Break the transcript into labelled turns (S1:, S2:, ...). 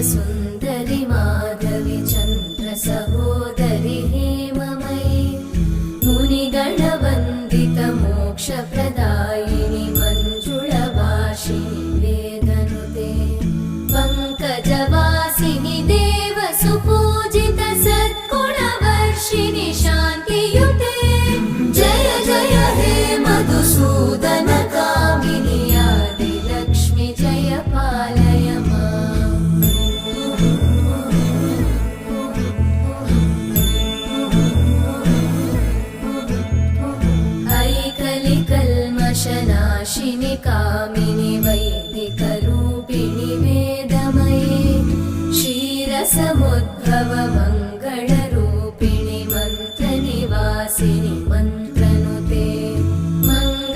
S1: सुन्दरि माधवि चन्द्र सहोदरि हेममयि मुनिगणवन्दित मोक्षप्रदायिनि मञ्जुळभाषिणि वेदनुते पङ्कजवासिनि देवसुपूजित सद्गुणवर्षिणि शान्तियुते जय जय हे मधुसूदन कामिनि आदिलक्ष्मि जय पालय माम्। ऐकलिकल्मषनाशिनि कामिनि वैदिक